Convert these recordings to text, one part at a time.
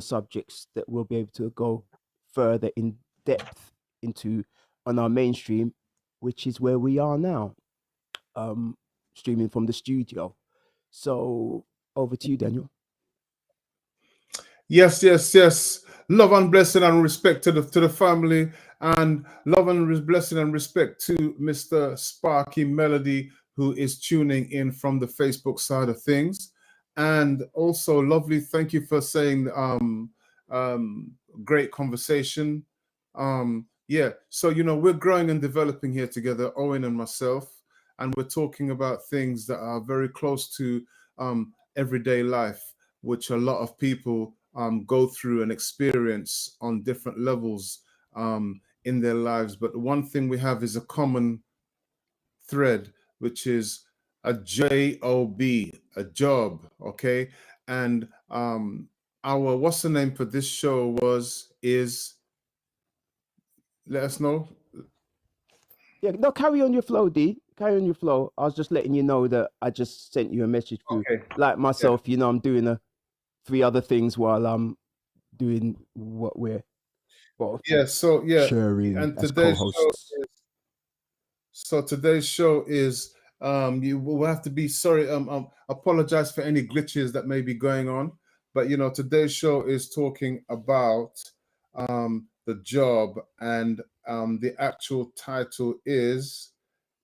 subjects that we'll be able to go further in depth into on our mainstream, which is where we are now, streaming from the studio. So over to you, Daniel. Yes, yes, yes. Love and blessing and respect to the family, and love and blessing and respect to Mr. Sparky Melody, who is tuning in from the Facebook side of things. And also lovely, thank you for saying great conversation. Yeah, so we're growing and developing here together, Owen and myself, and we're talking about things that are very close to everyday life, which a lot of people go through and experience on different levels in their lives. But one thing we have is a common thread, which is a job, a job. Okay, and our what's the name for this show is let us know. Yeah, no, carry on your flow, D. Carry on your flow. I was just letting you know that I just sent you a message through. Okay. Like myself, I'm doing 3 other things while I'm doing what we're both sharing and as today's co-hosts. today's show is you will have to be sorry, apologize for any glitches that may be going on, but today's show is talking about the job, and the actual title is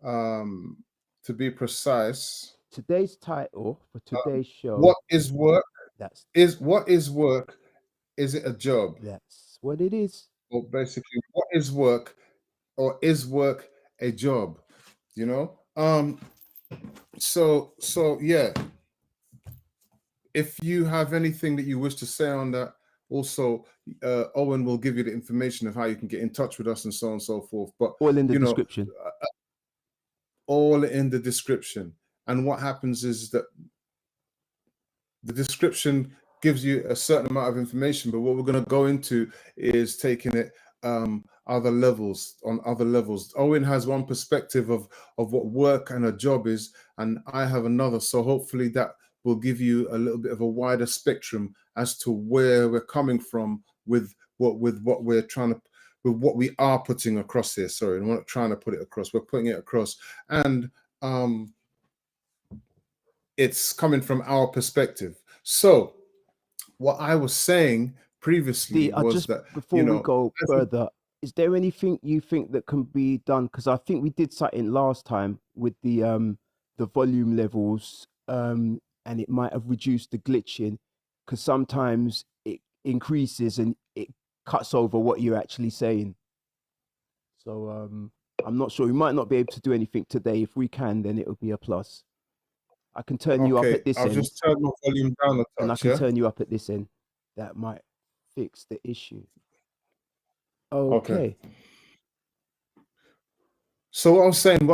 to be precise, Today's title for today's show. What is work? What is work? Is it a job? That's what it is. Or basically, what is work, or is work a job? So yeah. If you have anything that you wish to say on that, also Owen will give you the information of how you can get in touch with us and so on and so forth. But all in the description. All in the description. And what happens is that the description gives you a certain amount of information, but what we're going to go into is taking it other levels. Owen has one perspective of what work and a job is, and I have another. So hopefully that will give you a little bit of a wider spectrum as to where we're coming from with what we're trying to, with what we are putting across here. Sorry, we're not trying to put it across, we're putting it across. And it's coming from our perspective. So what I was saying previously was that before we go further, is there anything you think that can be done? Because I think we did something last time with the volume levels, and it might have reduced the glitching, because sometimes it increases and it cuts over what you're actually saying. So I'm not sure. We might not be able to do anything today. If we can, then it'll be a plus. I can turn you up at this end. I'll just turn the volume down a touch, and I can turn you up at this end. That might fix the issue. Okay. So what I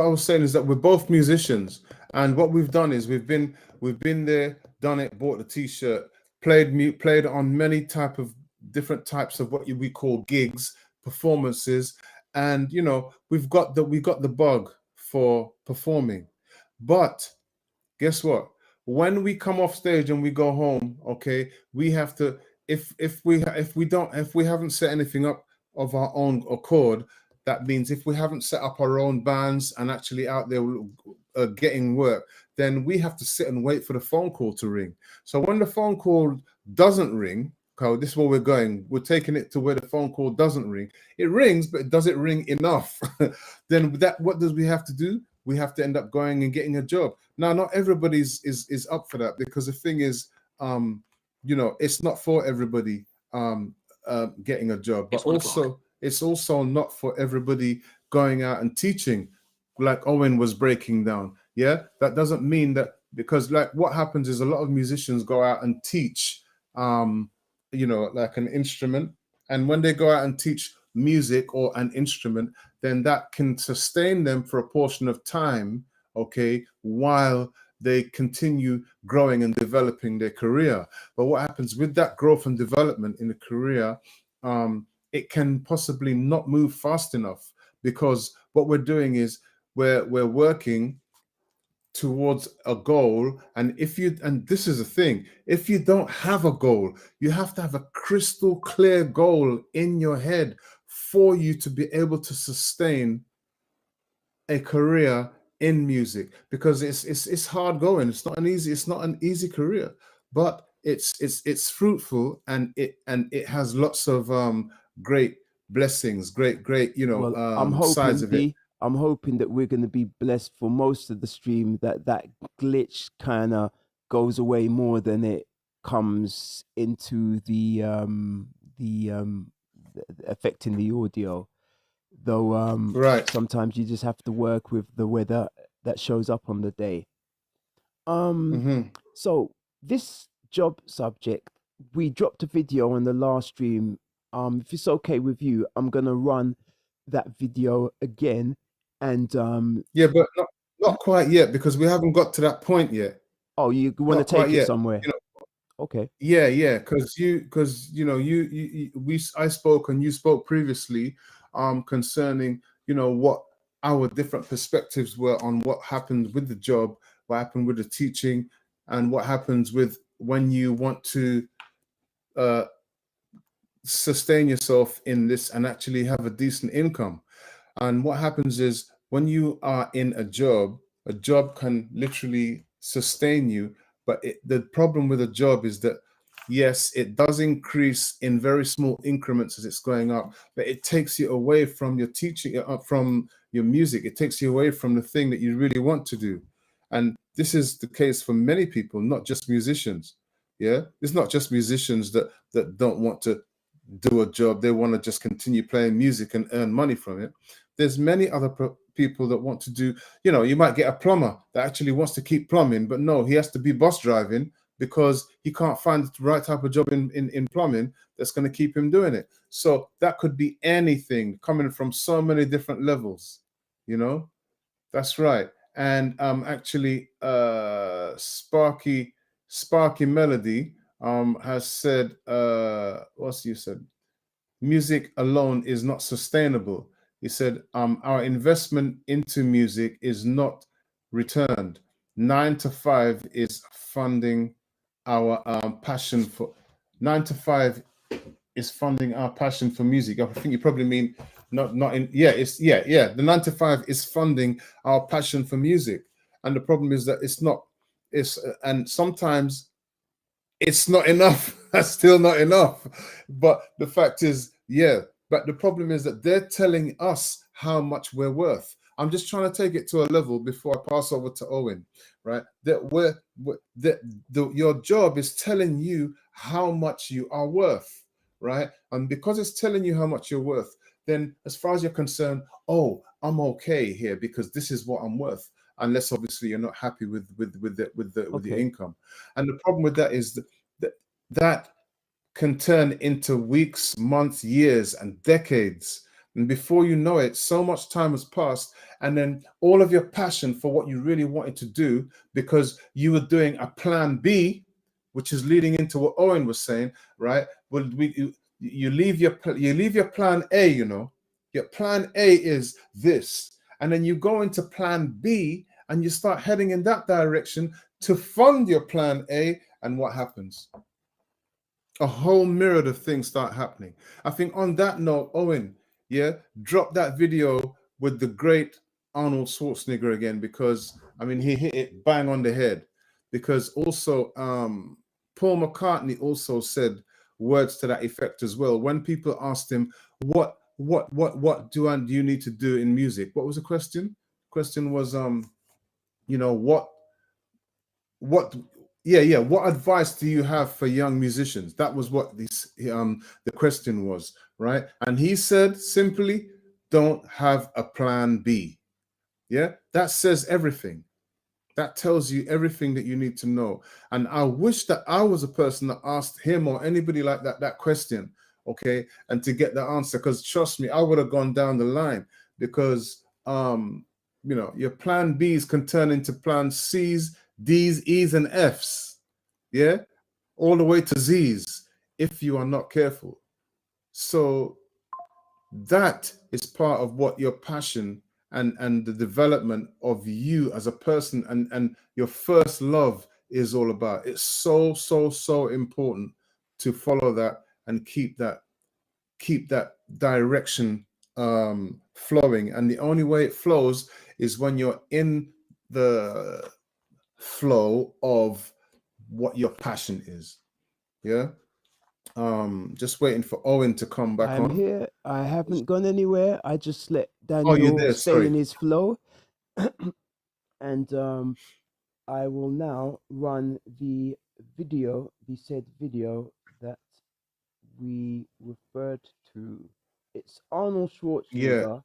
was saying is that we're both musicians, and what we've done is we've been there, done it, bought the t-shirt, played on many different types of what we call gigs, performances, and we've got the bug for performing. But guess what? When we come off stage and we go home, okay, we have to, if we haven't set anything up of our own accord, that means if we haven't set up our own bands and actually out there getting work, then we have to sit and wait for the phone call to ring. So when the phone call doesn't ring, okay, this is where we're going. We're taking it to where the phone call doesn't ring. It rings, but does it ring enough? Then what does we have to do? We have to end up going and getting a job. Now, not everybody's is up for that, because the thing is, it's not for everybody getting a job, but it's also not for everybody going out and teaching, like Owen was breaking down. Yeah, that doesn't mean that, because like what happens is a lot of musicians go out and teach, like an instrument, and when they go out and teach music or an instrument, then that can sustain them for a portion of time, okay, while they continue growing and developing their career. But what happens with that growth and development in the career, it can possibly not move fast enough, because what we're doing is we're working towards a goal. And this is the thing, if you don't have a goal, you have to have a crystal clear goal in your head for you to be able to sustain a career in music, because it's hard going. It's not an easy career, but it's fruitful, and it has lots of great blessings, great Well, I'm sides hoping of it. I'm hoping that we're going to be blessed for most of the stream, that glitch kind of goes away more than it comes into affecting the audio. Though Right. sometimes you just have to work with the weather that shows up on the day. Um, Mm-hmm. so this job subject, we dropped a video on the last stream. If it's okay with you, I'm gonna run that video again, and Yeah, but not quite yet, because we haven't got to that point yet. oh, you want to Not quite take it yet. somewhere? You know, Okay, yeah, because I spoke and you spoke previously, concerning what our different perspectives were on what happened with the job, what happened with the teaching, and what happens with when you want to uh, sustain yourself in this and actually have a decent income. And what happens is, when you are in a job can literally sustain you. But the problem with a job is that, yes, it does increase in very small increments as it's going up, but it takes you away from your teaching, from your music. It takes you away from the thing that you really want to do. And this is the case for many people, not just musicians. Yeah, it's not just musicians that don't want to do a job. They want to just continue playing music and earn money from it. There's many other people that want to do, you might get a plumber that actually wants to keep plumbing, but no, he has to be bus driving because he can't find the right type of job in plumbing that's going to keep him doing it. So that could be anything, coming from so many different levels. That's right. And actually, Sparky Melody has said, what's you said? Music alone is not sustainable. He said, our investment into music is not returned. 9 to 5 is funding our passion for 9 to 5 is funding our passion for music. I think you probably mean not in yeah. The 9 to 5 is funding our passion for music. And the problem is that and sometimes it's not enough. That's still not enough. But the fact is, yeah. But the problem is that they're telling us how much we're worth. I'm just trying to take it to a level before I pass over to Owen, right? Your job is telling you how much you are worth, right? And because it's telling you how much you're worth, then as far as you're concerned, oh, I'm okay here because this is what I'm worth. Unless obviously you're not happy with the okay, income. And the problem with that is that can turn into weeks, months, years, and decades. And before you know it, so much time has passed. And then all of your passion for what you really wanted to do, because you were doing a plan B, which is leading into what Owen was saying, right? Well, you leave your plan A, your plan A is this. And then you go into plan B and you start heading in that direction to fund your plan A. And what happens? A whole myriad of things start happening. I think on that note, Owen, yeah, drop that video with the great Arnold Schwarzenegger again, because I mean he hit it bang on the head. Because also Paul McCartney also said words to that effect as well. When people asked him, what do you need to do in music? What was the question? Question was what what advice do you have for young musicians? That was what the question was, right? And he said simply, don't have a plan B. Yeah, that says everything. That tells you everything that you need to know. And I wish that I was a person that asked him or anybody like that question, okay, and to get the answer. Because trust me, I would have gone down the line. Because your plan B's can turn into plan C's, D's, E's, and F's. Yeah, all the way to Z's if you are not careful. So that is part of what your passion and the development of you as a person, and your first love is all about. It's so important to follow that and keep that direction flowing. And the only way it flows is when you're in the flow of what your passion is. Yeah. Just waiting for Owen to come back I'm on. here. I haven't gone anywhere. I just let Oh, you're Daniel there. stay in Sorry. his flow. And I will now run the video, the said video that we referred to. It's Arnold Yeah. Schwarzenegger.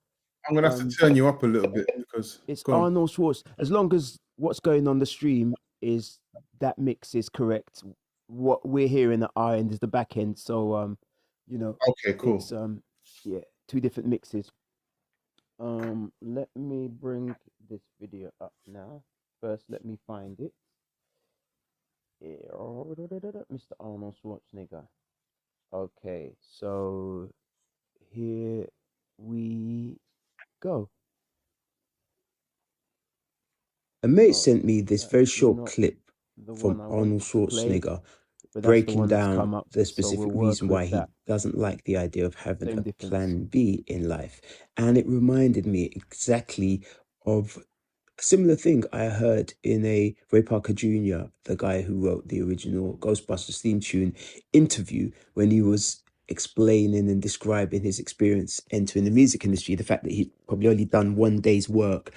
I'm gonna have to turn you up a little bit because It's go on. Arnold Schwarz. As long as what's going on the stream is that mix is correct. What we're hearing at our end is the back end. So you know, Okay, it's cool. yeah, two different mixes. Let me bring this video up now. First, let me find it. Mr. Arnold Schwarzenegger. Okay, so here we go. A mate sent me this very short clip from Arnold Schwarzenegger breaking down the specific reason why he doesn't like the idea of having a plan B in life. And it reminded me exactly of a similar thing I heard in a Ray Parker Jr., the guy who wrote the original Ghostbusters theme tune, interview when he was explaining and describing his experience entering the music industry, the fact that he'd probably only done one day's work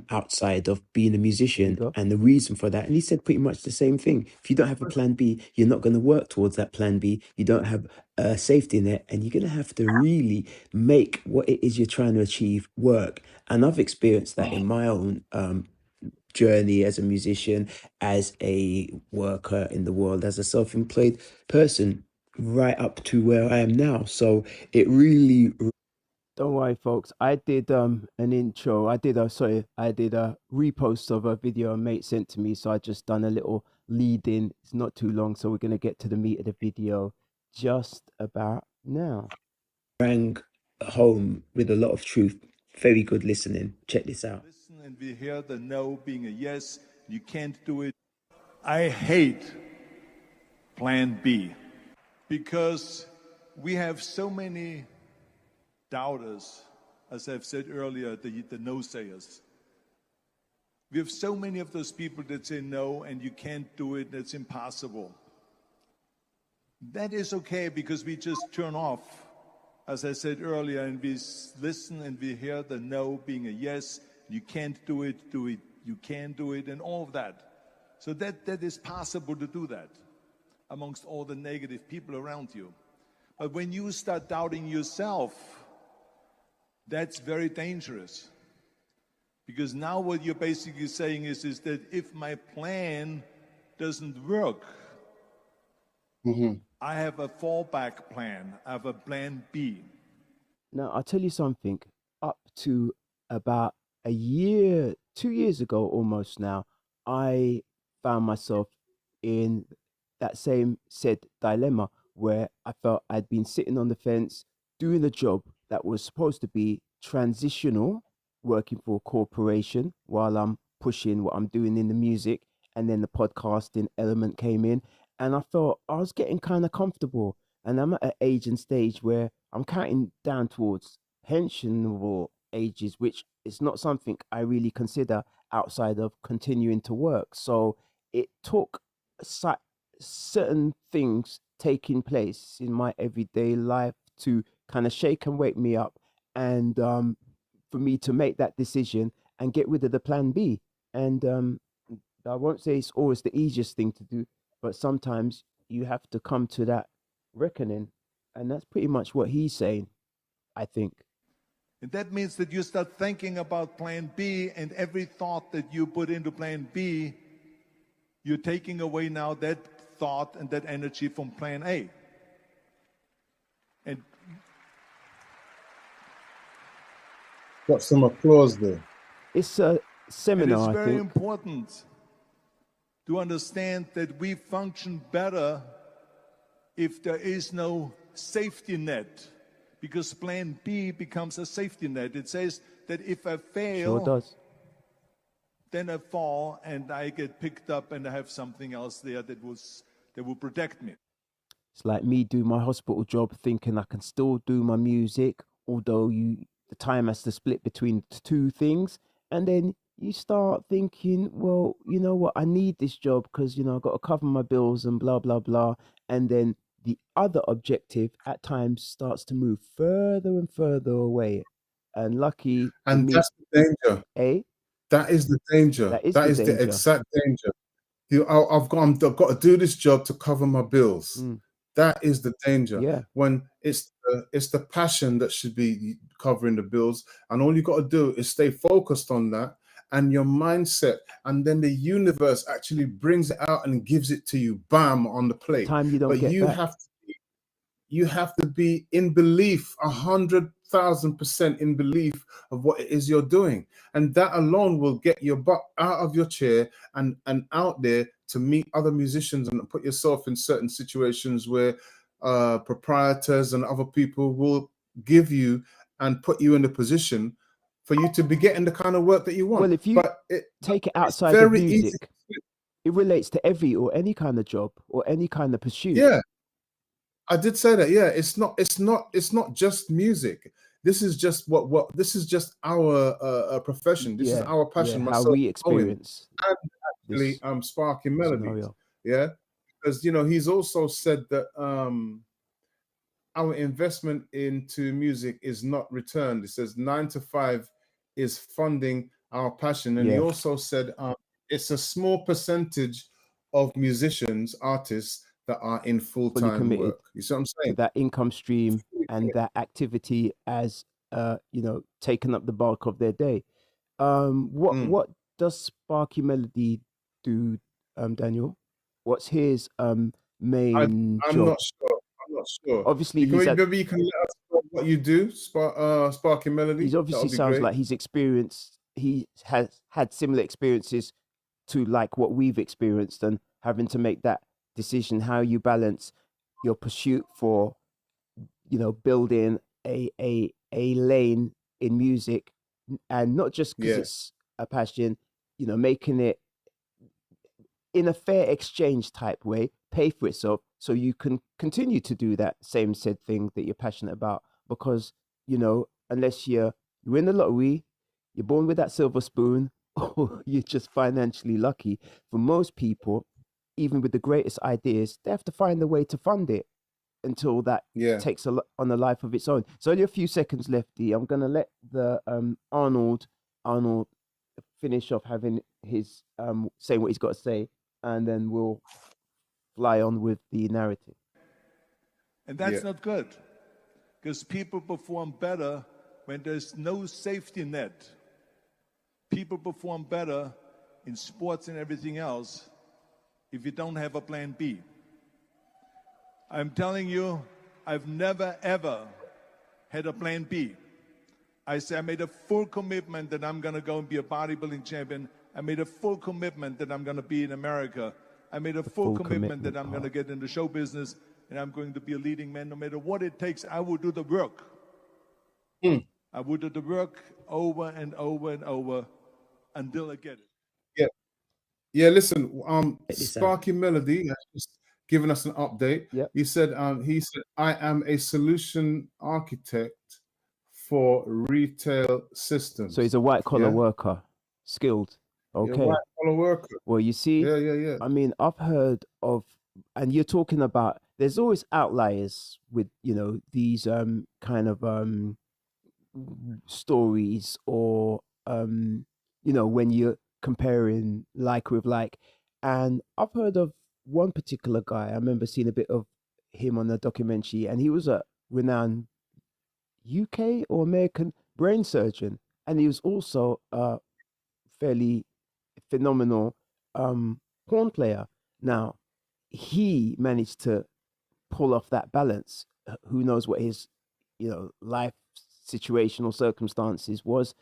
outside of being a musician, and the reason for that. And he said pretty much the same thing. If you don't have a plan B, you're not going to work towards that plan B. You don't have a safety net, and you're going to have to really make what it is you're trying to achieve work. And I've experienced that in my own journey as a musician, as a worker in the world, as a self-employed person, right up to where I am now. So it really. Don't worry, folks. I did an intro. I did a repost of a video a mate sent to me. So I just done a little lead in. It's not too long, so we're gonna get to the meat of the video just about now. Rang home with a lot of truth. Very good listening. Check this out. Listen, and we hear the no being a yes. You can't do it. I hate plan B because we have so many doubters, as I've said earlier, the no-sayers. We have so many of those people that say no and you can't do it, that's impossible. That is okay because we just turn off, as I said earlier, and we listen and we hear the no being a yes. You can't do it, you can do it, and all of that. So that is possible to do that amongst all the negative people around you. But when you start doubting yourself, that's very dangerous. Because now what you're basically saying is that if my plan doesn't work, I have a fallback plan. I have a plan B. Now, I'll tell you something. Up to about a year, 2 years ago almost now, I found myself in that same said dilemma where I felt I'd been sitting on the fence doing a job that was supposed to be transitional, working for a corporation while I'm pushing what I'm doing in the music. And then the podcasting element came in. And I felt I was getting kind of comfortable. And I'm at an age and stage where I'm counting down towards pensionable ages, which is not something I really consider outside of continuing to work. So it took certain things taking place in my everyday life to kind of shake and wake me up, and for me to make that decision and get rid of the plan B. And I won't say it's always the easiest thing to do, but sometimes you have to come to that reckoning. And that's pretty much what he's saying, I think. And that means that you start thinking about plan B, and every thought that you put into plan B, you're taking away now that thought and that energy from plan A. And Got some applause there. It's a seminar, it's I very think. important to understand that we function better if there is no safety net, because plan B becomes a safety net. It says that if I Sure fail, does. then I fall and I get picked up and I have something else there that will protect me. It's like me doing my hospital job, thinking I can still do my music, although the time has to split between the two things, and then you start thinking, well, you know what, I need this job because I've got to cover my bills and blah blah blah, and then the other objective at times starts to move further and further away, and lucky for And me, that's the danger. eh, That is the danger. that is That the is the danger. exact danger. I've got to do this job to cover my bills. Mm, That is the danger. yeah. When it's the passion that should be covering the bills, and all you got to do is stay focused on that and your mindset, and then the universe actually brings it out and gives it to you, bam, on the plate. Time you don't But get you back. have to be in belief, 100,000% in belief of what it is you're doing, and that alone will get your butt out of your chair and out there to meet other musicians and put yourself in certain situations where proprietors and other people will give you and put you in a position for you to be getting the kind of work that you want. Well, if you But take it it's outside of very easy. music, it relates to every or any kind of job or any kind of pursuit. Yeah, I did say that. Yeah, it's not just music. This is just what this is just our profession. This is Yeah, our yeah, passion. how Myself, we Owen, experience and actually, this Sparking Melodies. scenario. Yeah, because he's also said that our investment into music is not returned. It says 9 to 5 is funding our passion, and he Yeah, also said it's a small percentage of musicians, artists that are in fully full-time committed work. You see what I'm to saying? that income stream and that activity as taking up the bulk of their day. Mm. What does Sparky Melody do, Daniel? What's his main I'm job? not sure. I'm not sure. Obviously, You can maybe you can let us know what you do, Sparking Melody. he's That obviously would be sounds great. like he's experienced. He has had similar experiences to like what we've experienced, and having to make that decision how you balance your pursuit for building a lane in music, and not just because Yeah, it's a passion, making it in a fair exchange type way, pay for itself so you can continue to do that same said thing that you're passionate about. Because unless you win the lottery, you're born with that silver spoon, or you're just financially lucky. For most people, even with the greatest ideas, they have to find a way to fund it until that yeah. takes on a life of its own. So only a few seconds left, D. I'm gonna let the Arnold finish off having his saying what he's got to say, and then we'll fly on with the narrative. And that's Yeah. not good, because people perform better when there's no safety net. People perform better in sports and everything else if you don't have a plan B. I'm telling you, I've never ever had a plan B. I made a full commitment that I'm gonna go and be a bodybuilding champion. I made a full commitment that I'm gonna be in America. I made a full commitment that I'm gonna get into show business and I'm going to be a leading man. No matter what it takes, I will do the work. I will do the work over and over and over until I get it. Yeah. Yeah, listen, Check this out. Sparky Melody has just given us an update. Yep. He said, I am a solution architect for retail systems. So he's a white collar Yeah? worker, skilled. Yeah, Okay. white collar worker. Well, you see, Yeah. I mean, I've heard of, and you're talking about. There's always outliers with these kind of stories, or when you're comparing like with like. And I've heard of one particular guy. I remember seeing a bit of him on a documentary, and he was a renowned UK or American brain surgeon, and he was also a fairly phenomenal horn player. Now, he managed to pull off that balance. Who knows what his life situation or circumstances was.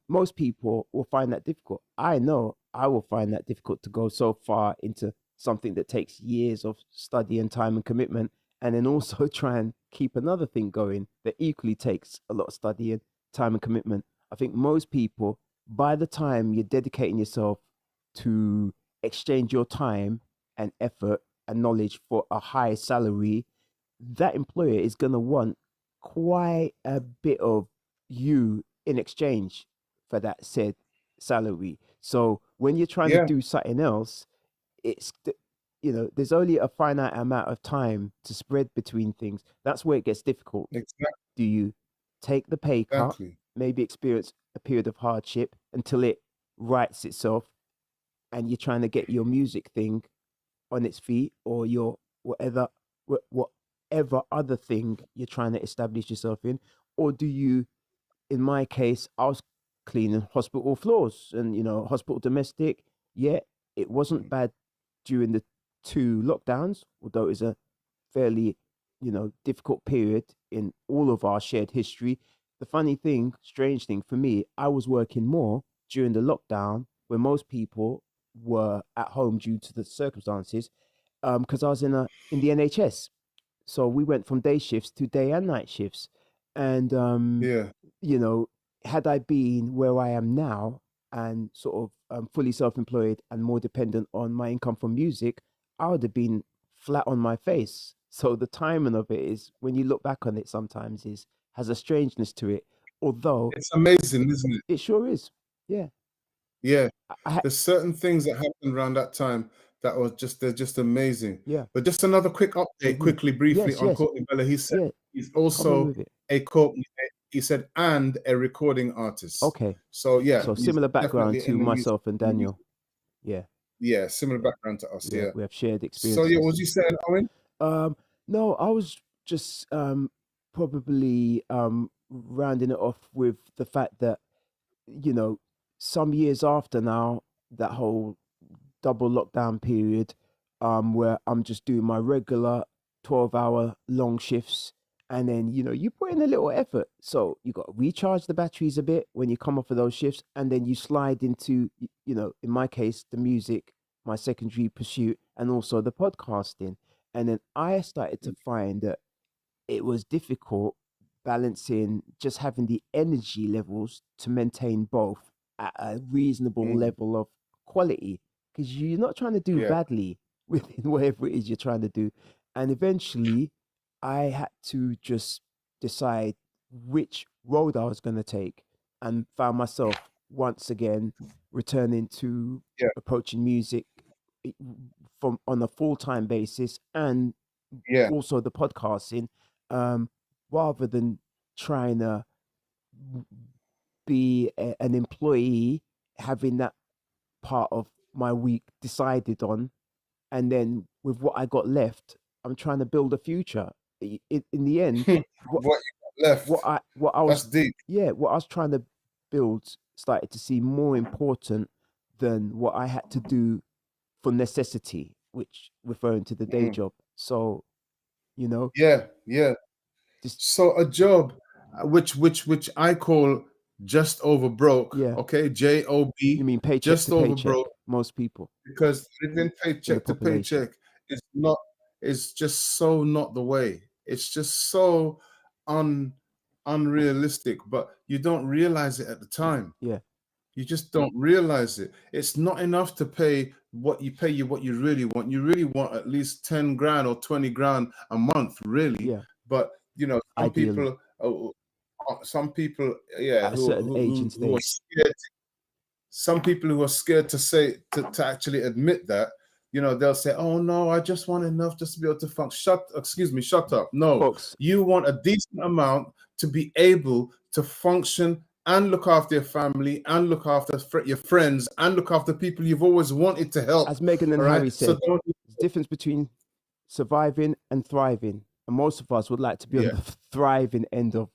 Most people will find that difficult. I know I will find that difficult to go so far into something that takes years of study and time and commitment, and then also try and keep another thing going that equally takes a lot of study and time and commitment. I think most people, by the time you're dedicating yourself to exchange your time and effort and knowledge for a high salary, that employer is going to want quite a bit of you in exchange for that said salary. So when you're trying to Yeah, do something else, it's there's only a finite amount of time to spread between things. That's where it gets difficult. Do you take the pay cut, exactly. maybe experience a period of hardship until it rights itself, and you're trying to get your music thing on its feet, or your whatever other thing you're trying to establish yourself in? Or do you, in my case, I was cleaning hospital floors and hospital domestic. Yeah, it wasn't bad during the two lockdowns, although it was a fairly difficult period in all of our shared history. The funny thing, strange thing for me, I was working more during the lockdown when most people were at home due to the circumstances, because I was in the NHS. So we went from day shifts to day and night shifts. And Yeah, you know, had I been where I am now and sort of fully self-employed and more dependent on my income from music, I would have been flat on my face. So the timing of it is, when you look back on it, sometimes is has a strangeness to it. Although it's amazing, isn't it? it sure is. Yeah. Yeah, I there's certain things that happened around that time that was just they're just amazing. yeah. But just another quick update, Hmm. quickly, briefly Yes, on yes. Courtney Bella. He said Yeah. he's Come on also with it. a Courtney. He said and a recording artist. Okay. So yeah, So he's similar background definitely to in the music. myself and Daniel. Yeah. Yeah, similar Yeah. background to us. We have Yeah. we have shared So yeah, what experiences. was you saying, Owen? No, I was just probably rounding it off with the fact that, you know, some years after now, that whole double lockdown period, where I'm just doing my regular 12-hour long shifts, and then you put in a little effort, so you got to recharge the batteries a bit when you come off of those shifts, and then you slide into, in my case, the music, my secondary pursuit, and also the podcasting. And then I started to find that it was difficult balancing just having the energy levels to maintain both at a reasonable Mm, level of quality, because you're not trying to do yeah. badly within whatever it is you're trying to do. And eventually, I had to just decide which road I was going to take, and found myself once again returning to Yeah. approaching music i- from on a full-time basis, and Yeah. also the podcasting, um, rather than trying to be an employee, having that part of my week decided on, and then with what I got left, I'm trying to build a future. In the end, what What you got left? what I That's was deep. yeah, what I was trying to build started to seem more important than what I had to do for necessity, which referring to the day Mm, job. So, you know, yeah. Yeah. just So a job, which I call just over broke, yeah. okay, You JOB, mean paycheck just to over paycheck? broke, Most people because living in the paycheck to population. paycheck is not is just so not the way. It's just so un unrealistic, but you don't realize it at the time. Yeah, You just don't realize it. It's not enough to pay what you really want. You really want at least 10 grand or 20 grand a month, really. yeah. But Ideally, some people, yeah, at a certain age and who are stage. scared. Some people who are scared to say to actually admit that, they'll say, "Oh no, I just want enough just to be able to function." Excuse me, shut up. No, Folks, you want a decent amount to be able to function and look after your family and look after your friends and look after people you've always wanted to help. as Megan and All right, Harry so said, don't. there's a difference between surviving and thriving. And most of us would like to be on Yeah, the thriving end of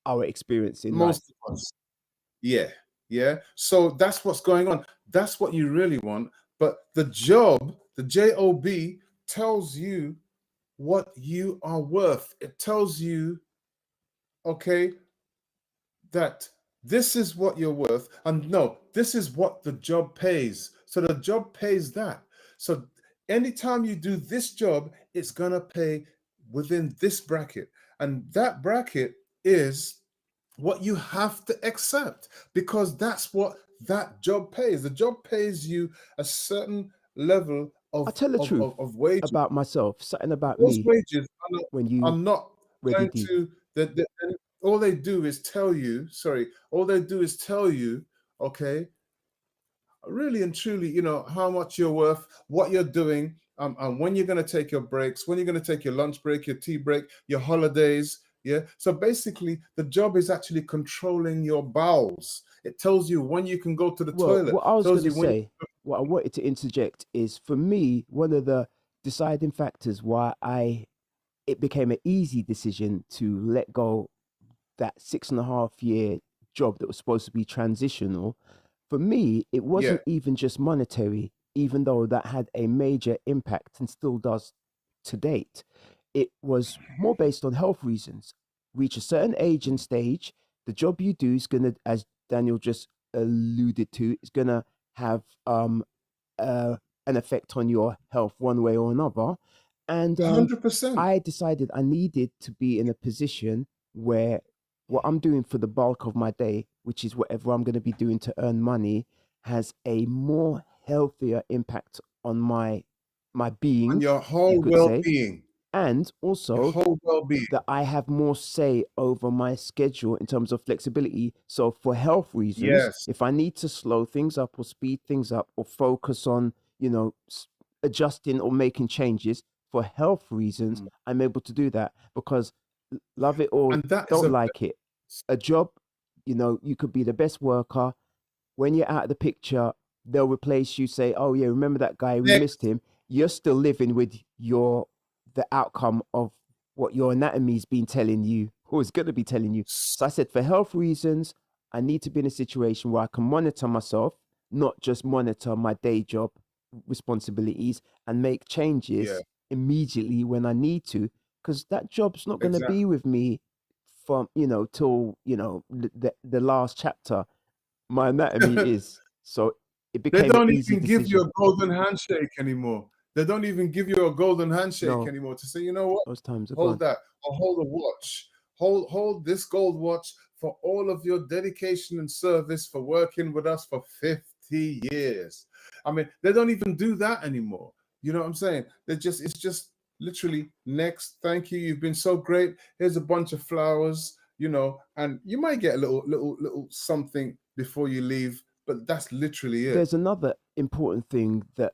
our experience in life. most of us. Yeah, yeah. So that's what's going on. That's what you really want. But the job, the job, tells you what you are worth. It tells you, okay, that this is what you're worth. And no, this is what the job pays. So the job pays that. So anytime you do this job, it's going to pay within this bracket. And that bracket is what you have to accept, because that's what that job pays. The job pays you a certain level I tell the truth of wages. about myself, something about Those me wages when are you not ready going D. to the all they do is tell you, sorry, all they do is tell you, okay, really and truly, you know, how much you're worth, what you're doing, and when you're going to take your breaks, when you're going to take your lunch break, your tea break, your holidays. Yeah. So basically, the job is actually controlling your bowels. It tells you when you can go to the Well, toilet, what I was tells going to you when say, what I wanted to interject is for me, one of the deciding factors why it became an easy decision to let go that 6.5 year job that was supposed to be transitional. For me, it yeah, wasn't even just monetary, even though that had a major impact and still does to date. It was more based on health reasons. Reach a certain age and stage, the job you do is going to, as Daniel just alluded to, is going to have uh, an effect on your health one way or another. And 100%. I decided I needed to be in a position where what I'm doing for the bulk of my day, which is whatever I'm going to be doing to earn money, has a more healthier impact on my On being, your you whole could say, well-being, and your also whole well-being. that I have more say over my schedule in terms of flexibility. So, for health reasons, Yes. if I need to slow things up or speed things up or focus on, you know, adjusting or making changes for health reasons, Mm. I'm able to do that because love it or And that is don't a like it, a job, you could be the best worker. When you're out of the picture, they'll replace you, say, oh, yeah, remember that guy? We missed next. him. You're still living with the outcome of what your anatomy's been telling you, or is going to be telling you. So I said, for health reasons, I need to be in a situation where I can monitor myself, not just monitor my day job responsibilities and make Yeah, changes immediately when I need to, because that job's not going to exactly. be with me from, till, the last chapter. My anatomy is. So it They became an don't easy even give you decision. a golden handshake anymore. They don't even give you a golden handshake No, anymore to say, you know what, those times are hold gone. that, or hold a watch, hold this gold watch for all of your dedication and service for working with us for 50 years. I mean, they don't even do that anymore. You know what I'm saying? It's just literally next. Thank you. You've been so great. Here's a bunch of flowers, you know, and you might get a little something before you leave, but that's literally it. There's another important thing that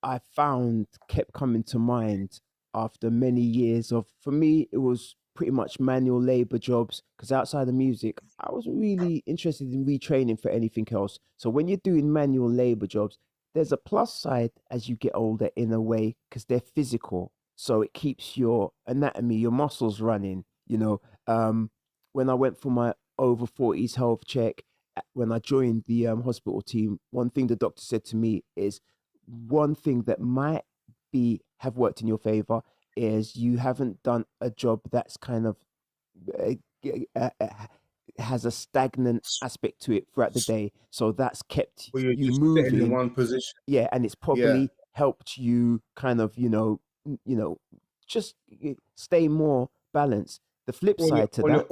I found kept coming to mind after many years of, for me, it was pretty much manual labor jobs because outside of music, I wasn't really interested in retraining for anything else. So when you're doing manual labor jobs, there's a plus side as you get older in a way because they're physical. So it keeps your anatomy, your muscles running. When I went for my over 40s health check, when I joined the hospital team, one thing the doctor said to me is one thing that might be have worked in your favor is you haven't done a job that's kind of uh, uh, uh, has a stagnant aspect to it throughout the day. So that's kept Where you're you just sitting in moving. one position. Yeah, and it's Yeah. probably helped you kind of, just stay more balanced. The flip side to that,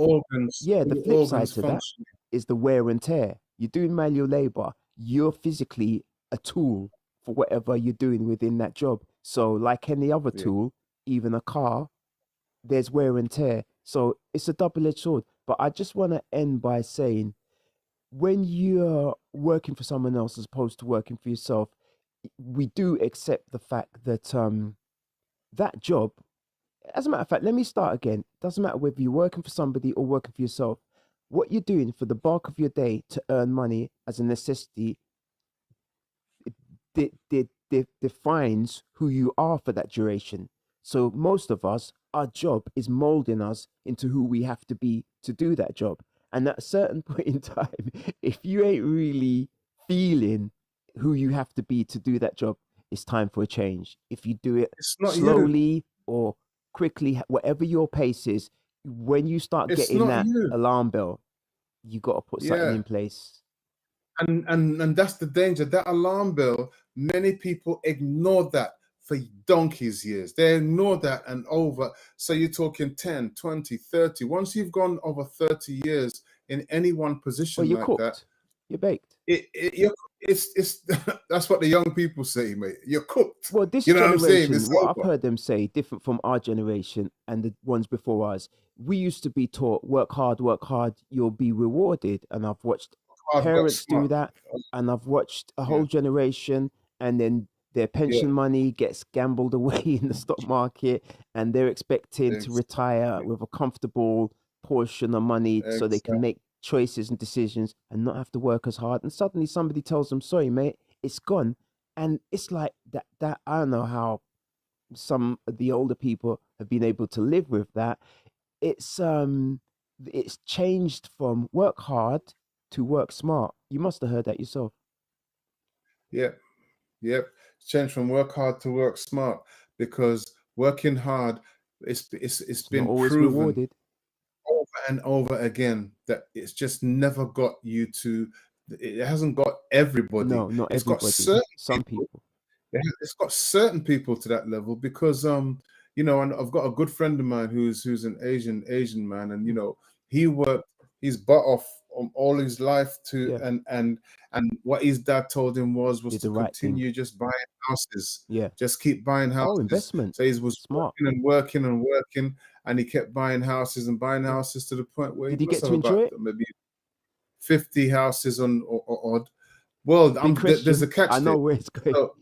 yeah, All the your flip side organs to that functioning. is the wear and tear. You're doing manual labor, you're physically a tool for whatever you're doing within that job. So, like any other Yeah. tool, even a car, there's wear and tear. So, it's a double edged sword. But I just want to end by saying when you're working for someone else as opposed to working for yourself, we do accept the fact that that job, as a matter of fact, let me start again. Doesn't matter whether you're working for somebody or working for yourself. What you're doing for the bulk of your day to earn money as a necessity defines who you are for that duration. So most of us, our job is molding us into who we have to be to do that job. And at a certain point in time, if you ain't really feeling who you have to be to do that job, it's time for a change. If you do it It's not you. slowly or quickly, whatever your pace is, when you start It's getting not that you. alarm bell, you got to put something Yeah. in place. And that's the danger. That alarm bell, many people ignore that for donkey's years. They ignore that and over. So you're talking 10, 20, 30. Once you've gone over 30 years in any one Well, position you're like cooked. that, You're baked. it's that's what the young people say, mate. You're cooked. Well, this You know what I'm saying? generation, It's what I've over. heard them say, different from our generation and the ones before us, we used to be taught work hard, you'll be rewarded. And I've watched Hard work, parents do smart. that, and I've watched a Yeah, whole generation, and then their yeah, pension money gets gambled away in the stock market, and they're expecting to retire exactly, with a comfortable portion of money so they can exactly. make choices and decisions and not have to work as hard. And suddenly somebody tells them, sorry, mate, it's gone. And it's like that I don't know how some of the older people have been able to live with that. It's changed from work hard to work smart. You must have heard that yourself. Yep, yep. Change from work hard to work smart, because working hard, it's It's not been always proven rewarded. over and over again that it's just never got you to. It hasn't got everybody. No, not It's got everybody. certain Some people. people. It's got certain people to that level, because and I've got a good friend of mine who's an Asian man, and he worked his butt off all his life to Yeah, and what his dad told him was did to the right thing. continue just buying houses, Yeah. just keep buying Oh, houses. investment. So he was Smart. working and working and working, and he kept buying houses and buying Yeah. houses to the point where he Did you must get have to enjoy about it? maybe 50 houses on or odd. Well, Big there's question. a catch I there. know where it's going. So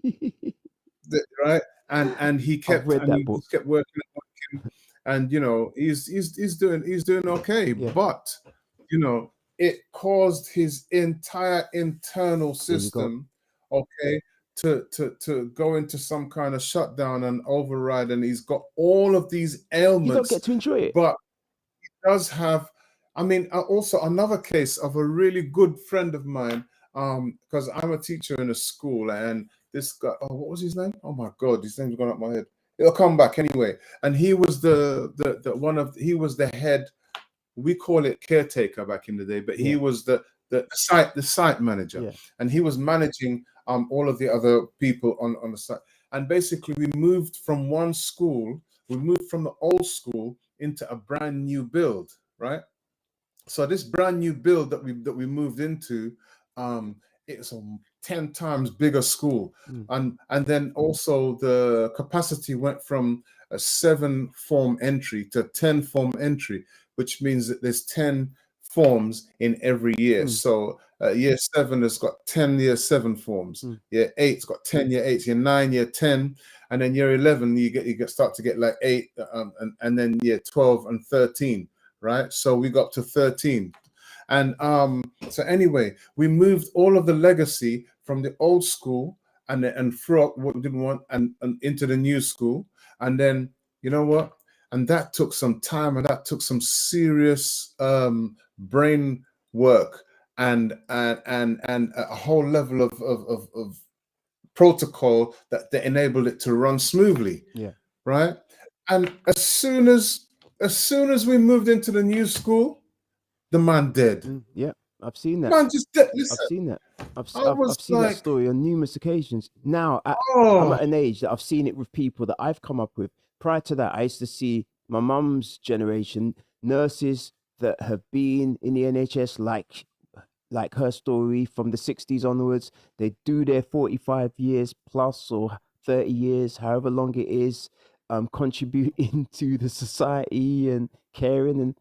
right, and he I've kept read and that he book. just kept working and working, and he's doing okay, Yeah. but it caused his entire internal There you go. system, okay, to go into some kind of shutdown and override, and he's got all of these You don't get ailments, to enjoy it. but does have. I mean, also another case of a really good friend of mine, because I'm a teacher in a school, and this guy, oh, what was his name? Oh my God, his name's gone up my head. It'll come back anyway. And he was he was the head. We call it caretaker back in the day, but he Yeah. was the site manager, Yeah. and he was managing all of the other people on the site. And basically, we moved from one school. We moved from the old school into a brand new build, right? So this brand new build that we moved into, it's a 10 times bigger school, Mm. and then also the capacity went from a 7 form entry to 10 form entry, which means that there's 10 forms in every year. Mm. So year 7 has got 10 year 7 forms. Mm. Year 8's got 10 year 8, year 9 year 10, and then year 11 you start to get like 8, and then year 12 and 13. Right, so we got to 13, and so anyway, we moved all of the legacy from the old school and threw up what we didn't want, and into the new school, and then you know what, and that took some time, and that took some serious brain work, and a whole level of protocol that enabled it to run smoothly. Yeah. Right, and as soon as we moved into the new school, the man dead. Yeah. I've seen that. Man just dead. I've Listen, seen that. I was I've seen that like, story on numerous occasions. Now I'm oh, at an age that I've seen it with people that I've come up with. Prior to that, I used to see my mum's generation nurses that have been in the NHS, like her story from the 60s onwards. They do their 45 years plus or 30 years, however long it is, contributing to the society and caring and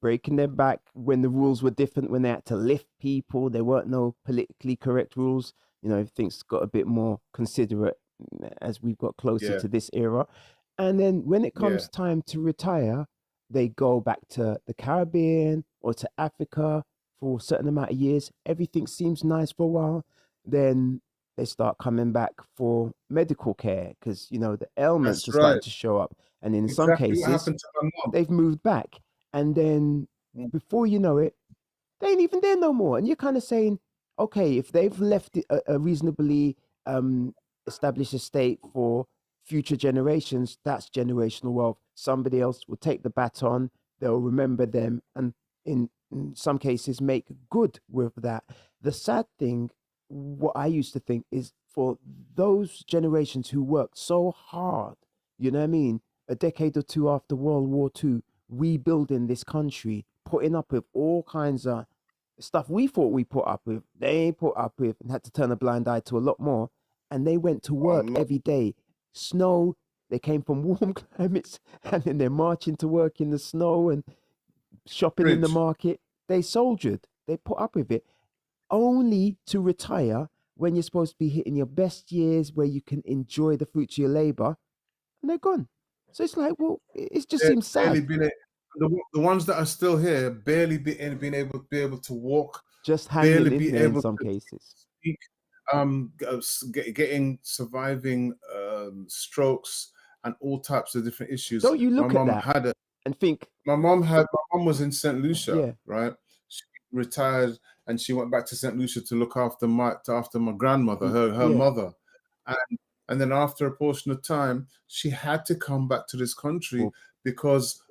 breaking their back when the rules were different, when they had to lift people. There weren't no politically correct rules. Everything's got a bit more considerate as we've got closer yeah, to this era. And then when it yeah, comes time to retire, they go back to the Caribbean or to Africa for a certain amount of years. Everything seems nice for a while. Then they start coming back for medical care because, the ailments that's are right. starting to show up. And in some Exactly what cases, happened to my mom. they've moved back. And then Mm. before you know it, they ain't even there no more. And you're kind of saying, okay, if they've left it a reasonably established estate for future generations, that's generational wealth. Somebody else will take the baton, they'll remember them, and in some cases make good with that. The sad thing, what I used to think is for those generations who worked so hard, you know what I mean, a decade or two after World War II, rebuilding this country, putting up with all kinds of stuff we thought we put up with, they ain't put up with, and had to turn a blind eye to a lot more. And they went to Oh, work no. every day. Snow, they came from warm climates, and then they're marching to work in the snow and shopping in the Bridge. market. They soldiered, they put up with it, only to retire when you're supposed to be hitting your best years where you can enjoy the fruits of your labor, and they're gone. So it's like, well, it just They're seems barely sad. been the ones that are still here barely been able to walk, Just barely hanging in be there in able some to cases. speak, surviving strokes and all types of different issues. Don't you My look at mom that had a and think, my mom was in St. Lucia, yeah, right? She retired and she went back to St. Lucia to look after my grandmother, her yeah, mother. And then after a portion of time, she had to come back to this country for because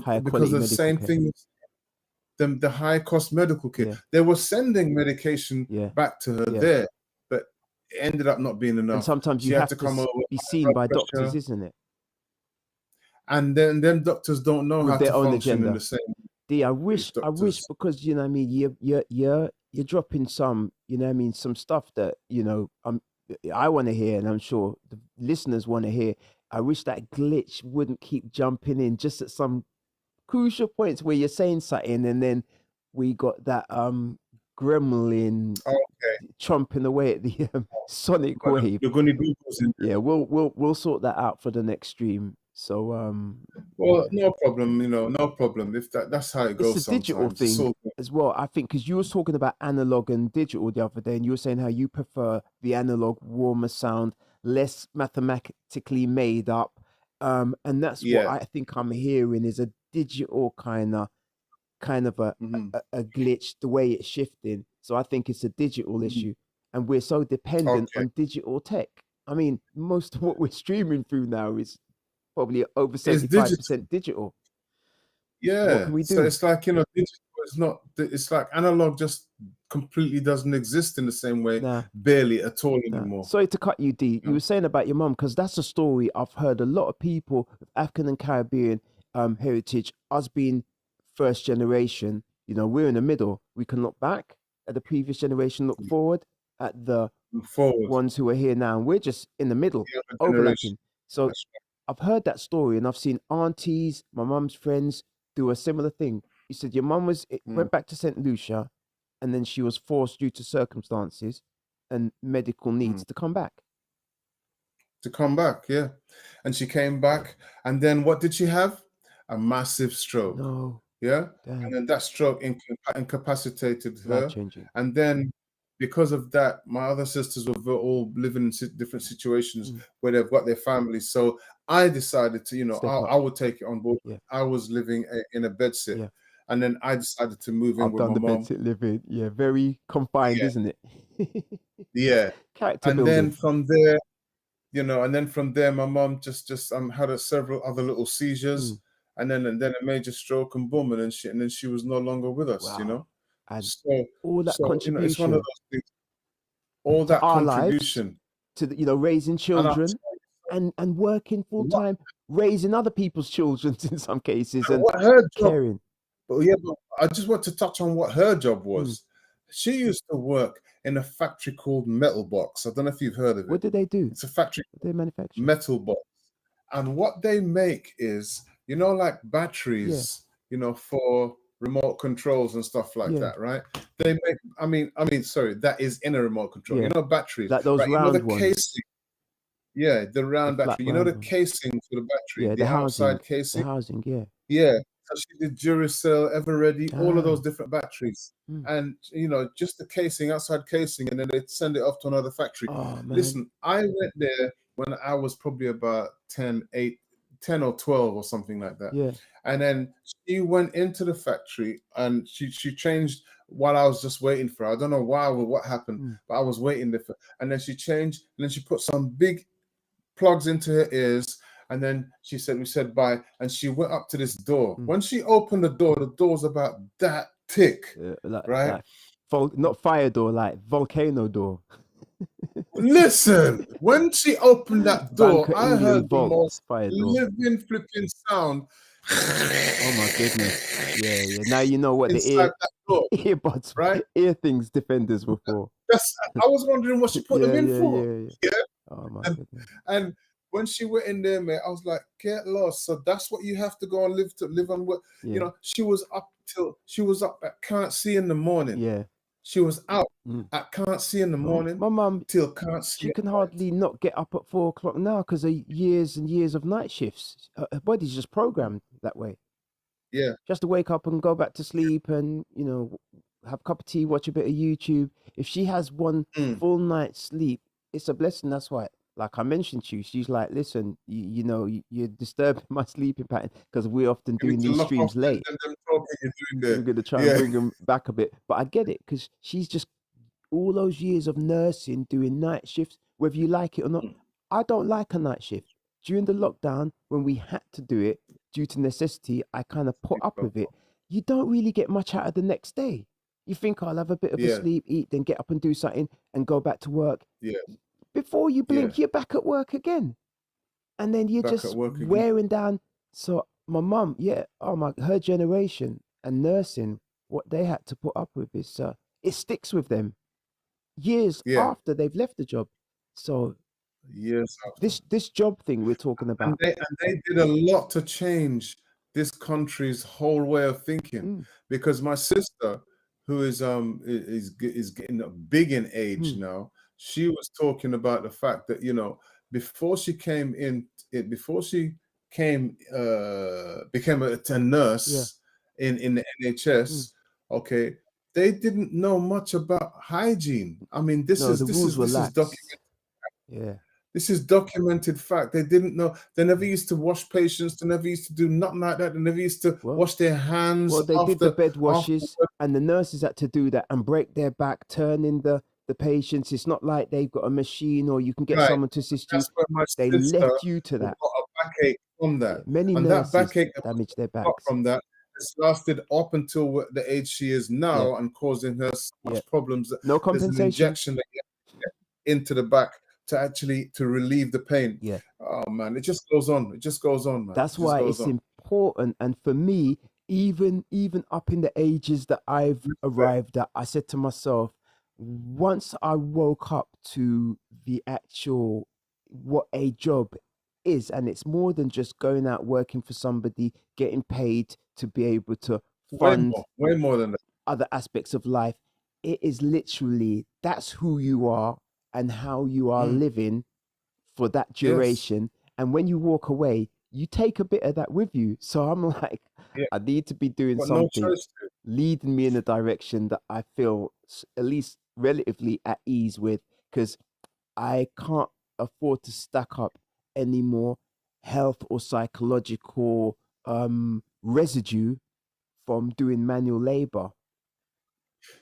higher because quality of the medical same care. thing, the high cost medical care. Yeah, They were sending medication yeah, back to her yeah. there, but it ended up not being And enough. sometimes She you had have to to come over be with high seen blood by doctors, pressure, isn't it? and then them doctors don't know With how their to own function in agenda. the same D, I way as wish, doctors. because you know what I mean, you're dropping some, you know what I mean, some stuff that, you know, I want to hear, and I'm sure the listeners want to hear. I wish that glitch wouldn't keep jumping in just at some crucial points where you're saying something, and then we got that gremlin Okay, chomping away at the sonic but wave. you're going to do those in Yeah, we'll sort that out for the next stream. So well, no problem, no problem. If that's how it it's a goes digital sometimes. It's thing all good. as well, I think, because you was talking about analog and digital the other day, and you were saying how you prefer the analog, warmer sound, less mathematically made up, and that's what Yeah. I think I'm hearing is a digital kind of Hmm. a glitch, the way it's shifting. So I think it's a digital issue, and we're so dependent Okay. on digital tech. I mean, most of what we're streaming through now is probably over It's digital. 75% digital. So what Yeah. can we So do? it's like, digital is not, it's like analog just completely doesn't exist in the same way, Nah. barely at all Nah. anymore. Sorry to cut you, D. You You were saying about your mom, because that's a story I've heard a lot of people with African and Caribbean heritage, us being first generation. You know, we're in the middle. We can look back at the previous generation, look forward at the Move forward. ones who are here now, and we're just in the middle, The other generation. overlapping. So That's I've heard that story, and I've seen aunties, my mum's friends do a similar thing. You said your mum right. went back to St. Lucia, and then she was forced due to circumstances and medical needs to come back. To come back, yeah. And she came back, and then what did she have? A massive stroke. No, Yeah. And damn, then that stroke incapacitated life her. changing. And then because of that, my other sisters were all living in different situations where they've got their families. So I decided to, Step up. I would take it on board. Yeah. I was living in a bedsit. Yeah. And then I decided to move in I've with done my the mom. bedsit living. Yeah, very confined, Yeah. isn't it? Yeah. Character And building. then from there, my mom just had several other little seizures, and then a major stroke, and boom, and then she was no longer with us. Wow. And So all that it's one of contribution those things. All to that our lives, contribution, to raising and children, and working full what time, raising other people's children in some cases, and what her job. caring. But I just want to touch on what her job was. She used to work in a factory called Metal Box. I don't know if you've heard of it. What did they do? It's a factory, What did they manufacture? Metal Box. And what they make is, like batteries, for remote controls and stuff like that, right? They make, sorry, that is in a remote control. Yeah. Batteries. Like those right? round the ones. casing. Yeah, the round flat battery. The round ones. casing for the battery, Yeah, the outside The casing. housing, yeah. Yeah. So she did Duracell, Everready, all of those Ah. different batteries. And, just the casing, outside casing, and then they'd send it off to another factory. Oh, man. Listen, I went there when I was probably about 10 or 12 or something like that. Yeah. And then she went into the factory and she changed while I was just waiting for her. I don't know why or what happened, but I was waiting there and then she changed, and then she put some big plugs into her ears, and then we said bye, and she went up to this door. When she opened the door's about that thick, right? Not fire door, like volcano door. Listen, when she opened that door, Banker I England heard the most Vaults fire door. living flipping sound Oh my goodness. Yeah. Now you know what the inside that door, earbuds, right? ear things defenders were for. I was wondering what she put them in for. Yeah. Oh my goodness. And when she went in there, man, I was like, get lost. So that's what you have to go and live on. What Yeah. you know, she was up at can't see in the morning. Yeah. She was out Mm. at can't see in the morning My mum, till can't see. she can hardly not get up at 4 o'clock now because of years and years of night shifts. Her body's just programmed that way. Yeah. Just to wake up and go back to sleep and, have a cup of tea, watch a bit of YouTube. If she has one full night's sleep, it's a blessing. That's why, like I mentioned to you, she's like, listen, you're disturbing my sleeping pattern because we're often You need doing to these lock streams off late. them talking you're doing there. We're going to try and bring them back a bit. But I get it because she's just all those years of nursing, doing night shifts, whether you like it or not. I don't like a night shift. During the lockdown, when we had to do it due to necessity, I kind of put up with it. You don't really get much out of the next day. You think I'll have a bit of a sleep, eat, then get up and do something and go back to work. Yeah. Before you blink, you're back at work again. And then you're just wearing down. So my mum, her generation and nursing, what they had to put up with is, it sticks with them years after they've left the job. So yes, this job thing we're talking about, and they did a lot to change this country's whole way of thinking. Because my sister, who is getting big in age now, she was talking about the fact that before she came became a nurse in the NHS, okay, they didn't know much about hygiene. I mean, this is documented. Yeah. This is documented fact. They didn't know. They never used to wash patients. They never used to do nothing like that. They never used to wash their hands. Well, they did the bed washes, and the nurses had to do that and break their back, turn in the patients. It's not like they've got a machine or you can get someone to assist you. They left you to that. Got a backache from that. Many and nurses that backache damage their got backs. from that. It's lasted up until the age she is now and causing her so much problems. No compensation. There's an injection that you have to get into the back to relieve the pain. Yeah. Oh man, it just goes on. It just goes on, man. That's why it's important. And for me, even up in the ages that I've arrived at, I said to myself, once I woke up to the actual what a job is, and it's more than just going out working for somebody, getting paid to be able to fund way more than that. Other aspects of life. It is literally, that's who you are and how you are living for that duration. And when you walk away, you take a bit of that with you. So I'm like, I need to be doing something leading me in a direction that I feel at least relatively at ease with, because I can't afford to stack up any more health or psychological residue from doing manual labor.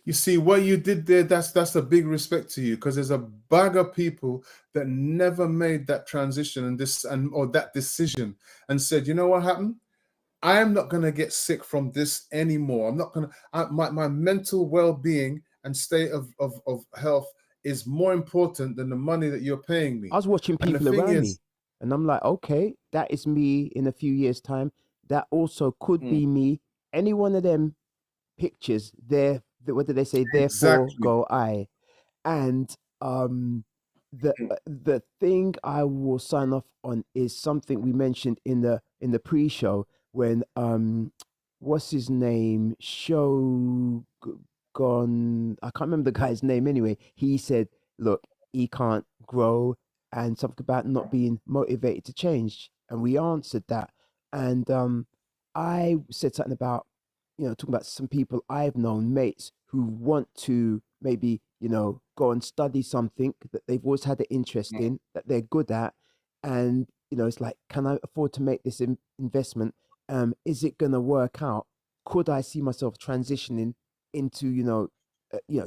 You see what you did there, that's a big respect to you, because there's a bag of people that never made that transition or that decision and said, you know what happened? I am not going to get sick from this anymore. I'm not going to, my mental well-being and state of health is more important than the money that you're paying me. I was watching people around me and I'm like, okay, that is me in a few years' time. That also could be me. Any one of them pictures there, what do they say? Therefore go I. And the thing I will sign off on is something we mentioned in the pre-show when what's his name? Shogun, I can't remember the guy's name anyway. He said, look, he can't grow, and something about not being motivated to change. And we answered that. And I said something about, talking about some people I've known, mates who want to maybe, go and study something that they've always had an interest in, that they're good at. And, it's like, can I afford to make this investment? Is it going to work out? Could I see myself transitioning into,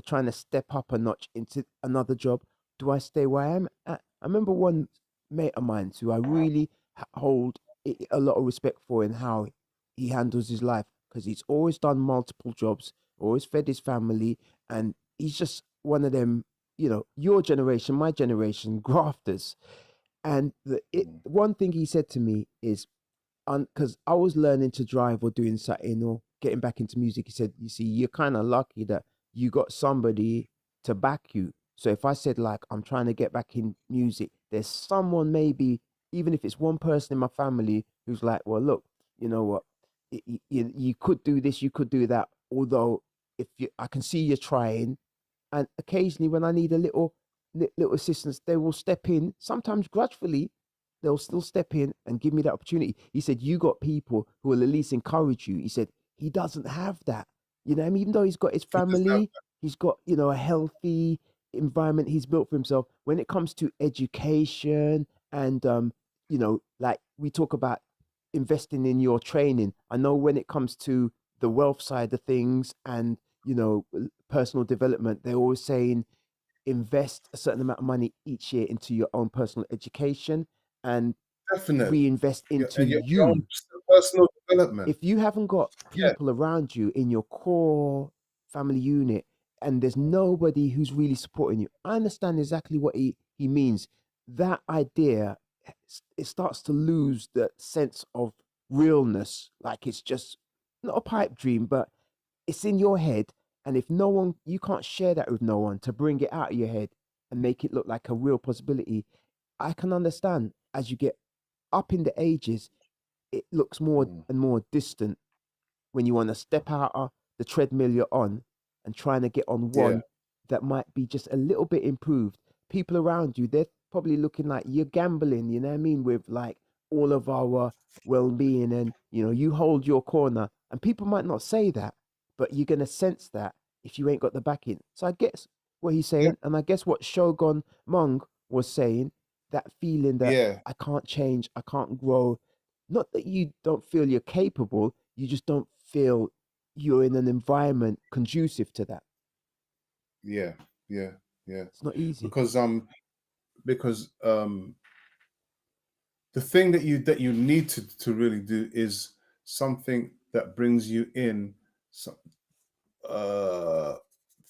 trying to step up a notch into another job? Do I stay where I am at? I remember one mate of mine who I really hold a lot of respect for in how he handles his life, because he's always done multiple jobs, always fed his family, and he's just one of them you know, your generation, my generation, grafters. And one thing he said to me is, because I was learning to drive or doing something or getting back into music, he said, you see, you're kind of lucky that you got somebody to back you. So if I said, like, I'm trying to get back in music, there's someone, maybe, even if it's one person in my family who's like, well, look, you know what, you could do this, you could do that. Although, if you, I can see you're trying, and occasionally when I need a little assistance, they will step in. Sometimes grudgefully, they'll still step in and give me that opportunity. He said, you got people who will at least encourage you. He said, he doesn't have that. You know what I mean? Even though he's got his family, he's got, you know, a healthy environment he's built for himself. When it comes to education and, you know, like we talk about investing in your training, I know when it comes to the wealth side of things and, you know, personal development, they're always saying invest a certain amount of money each year into your own personal education and Definitely. reinvest into And your own you. personal development. If you haven't got Yeah. people around you in your core family unit and there's nobody who's really supporting you, I understand exactly what he means. That idea, it starts to lose the sense of realness. Like it's just not a pipe dream, but it's in your head. And if no one, you can't share that with no one to bring it out of your head and make it look like a real possibility. I can understand as you get up in the ages, it looks more and more distant when you want to step out of the treadmill you're on and trying to get on Yeah. one that might be just a little bit improved. People around you, they're probably looking like you're gambling, you know what I mean, with like all of our well-being, and you know, you hold your corner, and people might not say that, but you're going to sense that if you ain't got the backing. So I guess what he's Yeah. saying, and I guess what Shogun Mung was saying, that feeling that Yeah. I can't change, I can't grow. Not that you don't feel you're capable, you just don't feel you're in an environment conducive to that. Yeah. Yeah. Yeah. It's not easy. Because the thing that you need to really do is something that brings you in some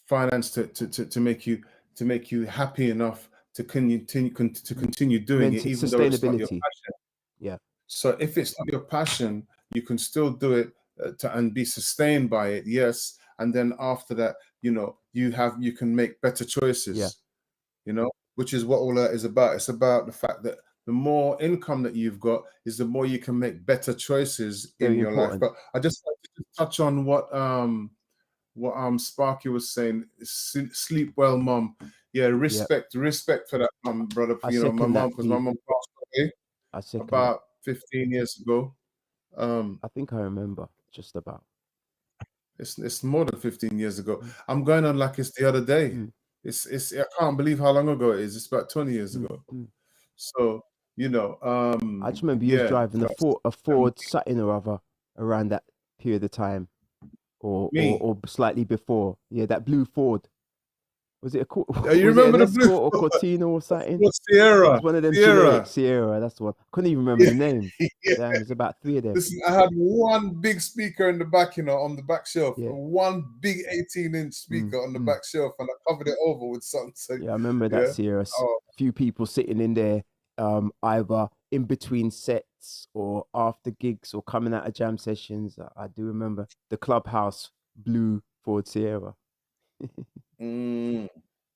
finance to make you happy enough to continue doing it, even though it's not your Sustainability. passion. Yeah. So if it's not your passion, you can still do it and be sustained by it. Yes, and then after that, you know, you can make better choices. Yeah. You know, which is what all that is about. It's about the fact that the more income that you've got is the more you can make better choices in Very your life. important. But I just like to touch on what Sparky was saying. Sleep well, mom. Yeah, Yeah. respect for that, brother. I You know, my second mom, that, because my D. mom passed away I second that. about 15 years ago. I think I remember just about. It's more than 15 years ago. Mm, I'm going on like it's the other day. mm, It's I can't believe how long ago it is. It's about 20 years mm, ago. mm. So, you know, I just remember you was yeah, driving a Ford something or other around that period of time, me. or slightly before. Yeah, that blue Ford. Was it You was it remember an the blue Escort or Cortina or something? It Sierra? was one of them generic Sierra. Sierra. That's the one. Couldn't even remember the name. Yeah. Damn, there's about three of them. Listen, I had one big speaker in the back, you know, on the back shelf. Yeah. One big 18-inch speaker on the back shelf, and I covered it over with something. Yeah, I remember that Yeah. Sierra. Oh, Few people sitting in there, either in between sets or after gigs or coming out of jam sessions. I do remember the clubhouse blue Ford Sierra. mm,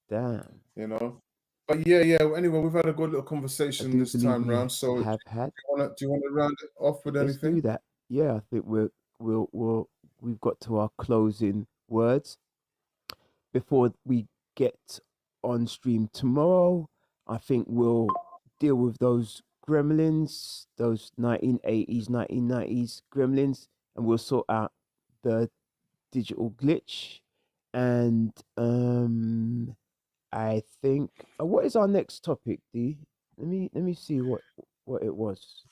Damn, you know. But yeah. Anyway, we've had a good little I conversation do this believe time we round. So, do have had. you wanna round it off with Let's do anything? that. Yeah, I think we've got to our closing words before we get on stream tomorrow. I think we'll deal with those gremlins, those 1980s, 1990s gremlins, and we'll sort out the digital glitch. And I think what is our next topic, D? Let me see what it was.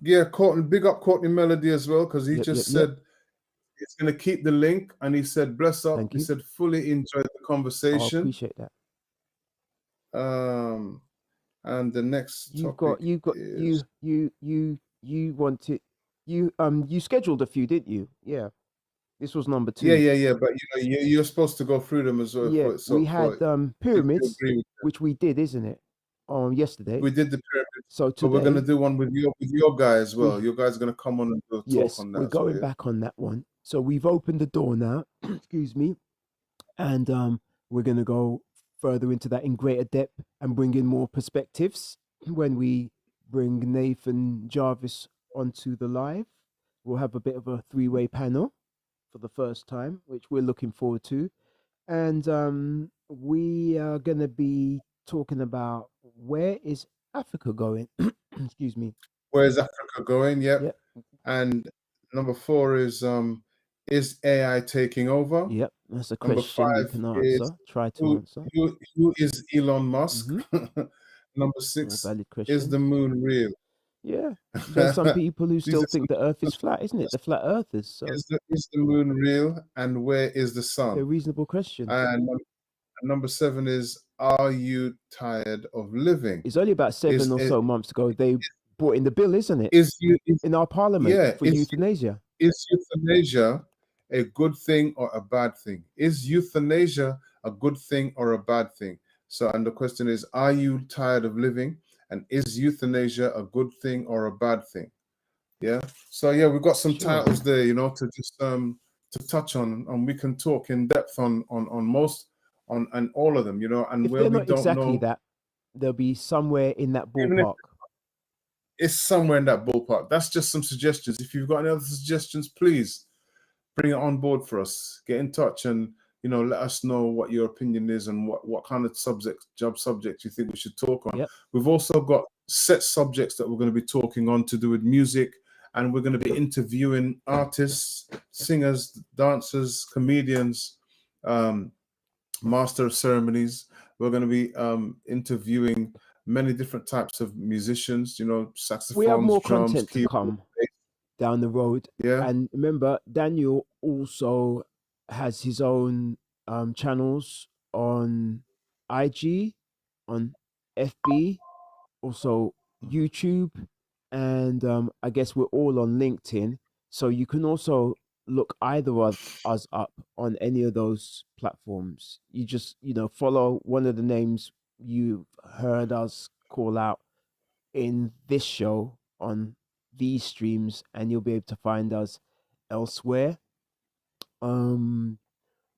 Yeah, Courtney, big up Courtney Melody as well, because he Yep, yep, just yep. said it's going to keep the link, and he said, bless up. Thank He you. said, fully enjoyed the I conversation. appreciate that. And the next topic You've got is you wanted you scheduled a few, didn't you? Yeah. This was number Yeah, 2. yeah, yeah. But you're supposed to go through them as well Yeah, we for had if you pyramids, agree with them. which we did, isn't it? Yesterday. We did the pyramid, So but we're gonna today do one with your guy as well. we Your guy's gonna come on and do a talk yes, on that we're as well. going Yeah. back on that one. So we've opened the door now. Excuse me, and we're gonna go further into that in greater depth and bring in more perspectives when we bring Nathan Jarvis onto the live. We'll have a bit of a three-way panel for the first time, which we're looking forward to. And we are going to be talking about where is Africa going. Excuse me. Where's Africa going? Yep. Yep, And number 4 is AI taking over? yep. That's a Number question you 5 can is answer. Try to who answer. who is Elon Musk? Mm-hmm. Number More 6 valid is the question. moon real? Yeah. There's some people who These still are some think the Earth some is flat, isn't it? The flat Earthers. So is the moon real, and where is the they're sun? reasonable questions. And number 7 is, are you tired of living? It's only about Is 7 or it so months ago they brought in the bill, isn't it, is you is in our parliament yeah for euthanasia. is euthanasia a good thing or a bad thing? Is euthanasia a good thing or a bad thing? So, and the question is, are you tired of living? And is euthanasia a good thing or a bad thing? Yeah. So yeah, we've got some Sure. titles there, to just to touch on, and we can talk in depth on most on and all of them, and If where they're we not don't exactly know, that, they'll be somewhere in that even if ballpark. it's somewhere in that ballpark. That's just some suggestions. If you've got any other suggestions, please bring it on board for us. Get in touch and let us know what your opinion is and what kind of job subjects you think we should talk on. Yep. We've also got set subjects that we're going to be talking on to do with music, and we're going to be interviewing artists, singers, dancers, comedians, master of ceremonies. We're going to be interviewing many different types of musicians, We have saxophones, more drums, content to keyboard, come down the road. yeah. And remember, Daniel also has his own channels on IG, on FB, also YouTube, and I guess we're all on LinkedIn. So you can also look either of us up on any of those platforms. You just, follow one of the names you've heard us call out in this show on these streams, and you'll be able to find us elsewhere. Um,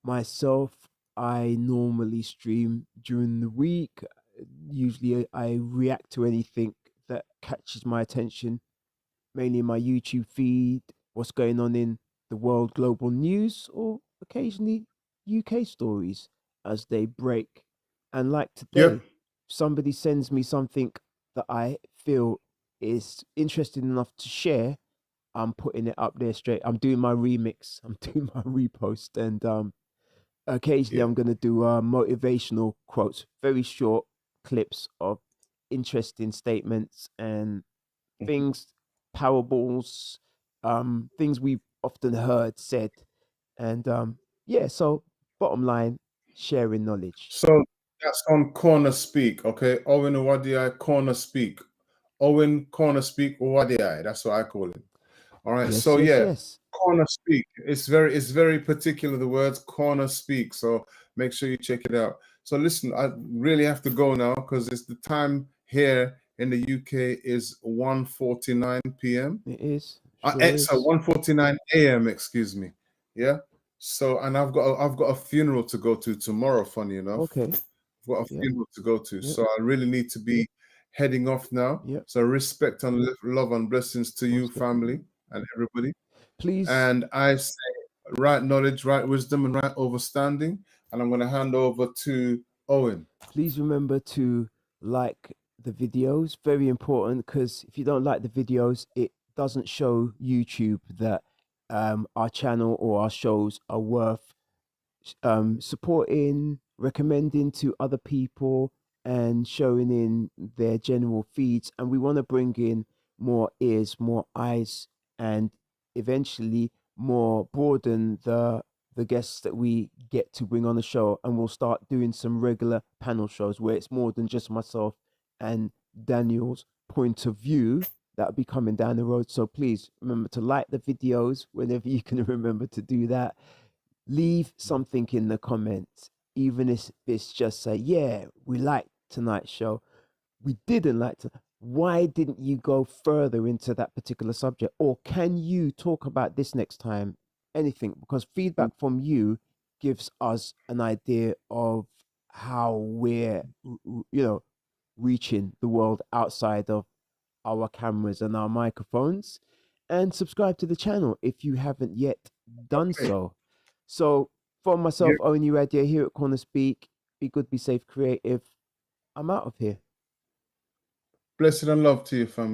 Myself, I normally stream during the week. Usually, I react to anything that catches my attention, mainly my YouTube feed, what's going on in the world, global news, or occasionally UK stories as they break. And like Yep. today, somebody sends me something that I feel is interesting enough to share. I'm putting it up there straight. I'm doing my remix. I'm doing my repost, and occasionally Yeah. I'm going to do motivational quotes, very short clips of interesting statements and things, parables, things we've often heard said. And yeah, so bottom line, sharing knowledge. So that's on CornerSpeak, okay? Owen Owadiai, CornerSpeak. Owen CornerSpeak Owadiai. That's what I call it. All right. Yes, So yes, yeah, yes. CornerSpeak. It's very particular, the words CornerSpeak. So make sure you check it out. So listen, I really have to go now because it's the time here in the UK is 1:49 p.m. It is. Sure So is. 1:49 a.m. Excuse me. Yeah. So, and I've got a funeral to go to tomorrow. Funny enough, Okay. I've got a Yep. funeral to go to. Yep. So I really need to be heading off now. Yep. So respect and love and blessings to you, Most definitely. family, and everybody. Please, And I say right knowledge, right wisdom, and right overstanding. And I'm going to hand over to Owen. please remember to like the videos. Very important, because if you don't like the videos, it doesn't show YouTube that our channel or our shows are worth supporting, recommending to other people, and showing in their general feeds. And we want to bring in more ears, more eyes, and eventually more broaden the guests that we get to bring on the show. And we'll start doing some regular panel shows where it's more than just myself and Daniel's point of view, that'll be coming down the road. So please remember to like the videos whenever you can remember to do that. Leave something in the comments, even if it's just say, yeah, we liked tonight's show. We didn't like to. Why didn't you go further into that particular subject? Or can you talk about this next time? Anything, because feedback from you gives us an idea of how we're, reaching the world outside of our cameras and our microphones. And subscribe to the channel if you haven't yet done so. So, from myself, Yeah. Owen Radio here at CornerSpeak, be good, be safe, creative. I'm out of here. Blessing and love to you, family.